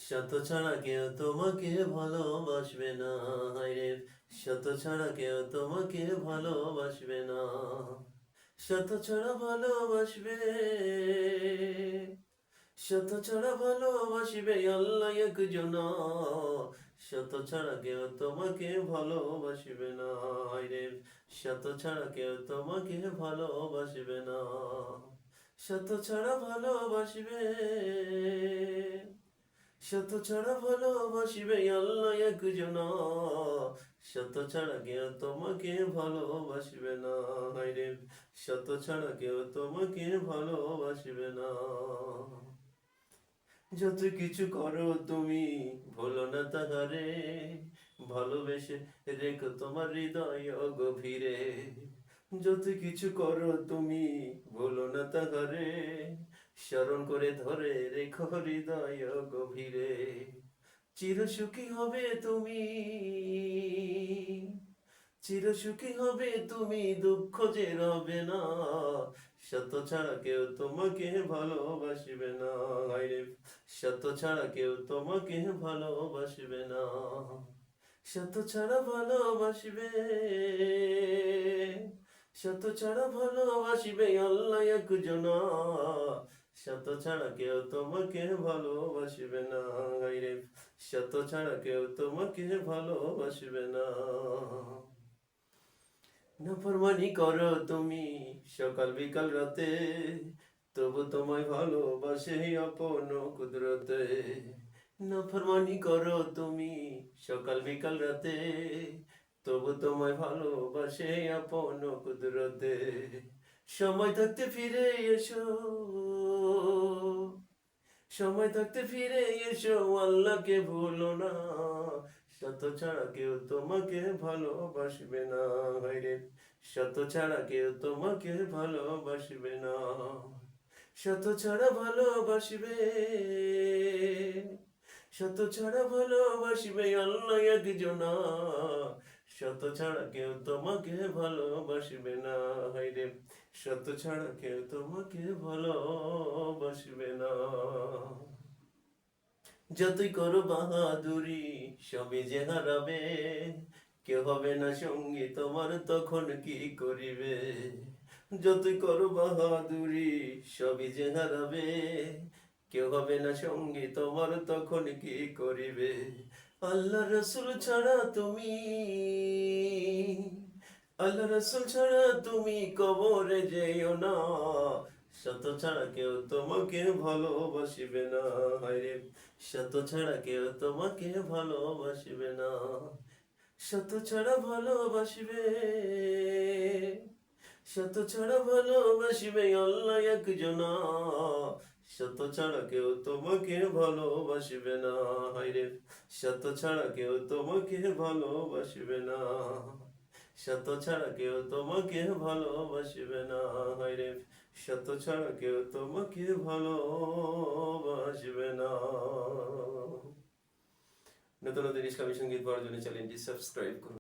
শত ছাড়া কেউ তোমাকে ভালোবাসবে না, হায়রে শত ছাড়া কেউ তোমাকে ভালোবাসবে না। শত ছাড়া ভালোবাসবে, শত ছাড়া ভালোবাসবে আল্লাহ একজনা। শত ছাড়া কেউ তোমাকে ভালোবাসবে না, হায়রে শত ছাড়া কেউ তোমাকে ভালোবাসবে না। শত ছাড়া ভালোবাসবে, শত ছাড়া ভালোবাসবে আল্লাহ একজনা। শত ছাড়া কেউ তোমাকে ভালোবাসবে না, হায়রে শত ছাড়া কেউ তোমাকে ভালোবাসবে না। যত কিছু করো তুমি ভুলো না তাহারে, ভালোবেসে রেখো তোমার হৃদয় গভীরে। যত কিছু করো তুমি ভুলো না তাহারে, স্মরণ করে ধরে রেখো হৃদয় গভীরে। চিরসুখী হবে তুমি, চিরসুখী হবে তুমি, দুঃখ যে রবে না। শত ছাড়া কেউ তোমাকে ভালোবাসবে না, হায়রে শত ছাড়া কেউ তোমাকে ভালোবাসবে না। শত ছাড়া ভালোবাসবে, শত ছাড়া ভালোবাসবে আল্লাহ একজনা। শত ছাড়া কেউ তোমাকে ভালোবাসবে না, হায়রে শত ছাড়া কেউ তোমাকে ভালোবাসবে না। নাফরমানি করো তুমি সকাল বিকাল রাতে, তবু তোমায় ভালোবাসে আপন কুদরতে। নাফরমানি করো তুমি সকাল বিকাল রাতে, তবু তোমায় ভালোবাসে আপন কুদরতে। সময় থাকতে ফিরে এসো, সময় থাকতে ফিরে এসো আল্লাহকে ভুলো না। শত ছাড়া কেউ তোমাকে ভালোবাসবে না, হায়রে শত ছাড়া কেউ তোমাকে ভালোবাসবে না। শত ছাড়া ভালোবাসবে, শত ছাড়া ভালোবাসবে আল্লাহ একজনা। শত ছাড়া কেউ তোমাকে ভালোবাসবে না, হায়রে শত ছাড়া কেউ তোমাকে ভালোবাসবে না। যতই করো বাহাদুরি সবই যে হারাবে, কেউ হবে না সঙ্গী তোমার তখন কি করিবে। যতই করো বাহাদুরি সবই যে হারাবে, কেউ হবে না সঙ্গী তোমার তখন কি করিবে। আল্লাহ রসুল ছাড়া তুমি, আল্লাহ রসুল ছাড়া তুমি কবরে যেও না। শত ছাড়া কেউ তোমাকে ভালোবাসিবে না, হায়রে শত ছাড়া কেউ তোমাকে ভালোবাসিবে না। শত ছাড়া ভালোবাসিবে, শত ছাড়া ভালোবাসিবে আল্লাহ একজনা। শত ছাড়া কেউ তোমাকে ভালোবাসিবে না, হায়রে শত ছাড়া কেউ তোমাকে ভালোবাসিবে না। শত ছাড়া কেউ তোমাকে ভালোবাসিবে না, হায়রে শত ছাড়া কেউ তোমাকে ভালোবাসবে না। নতুন নতুন ইসলামী সঙ্গীত পাওয়ার জন্য চ্যানেলটি সাবস্ক্রাইব করুন।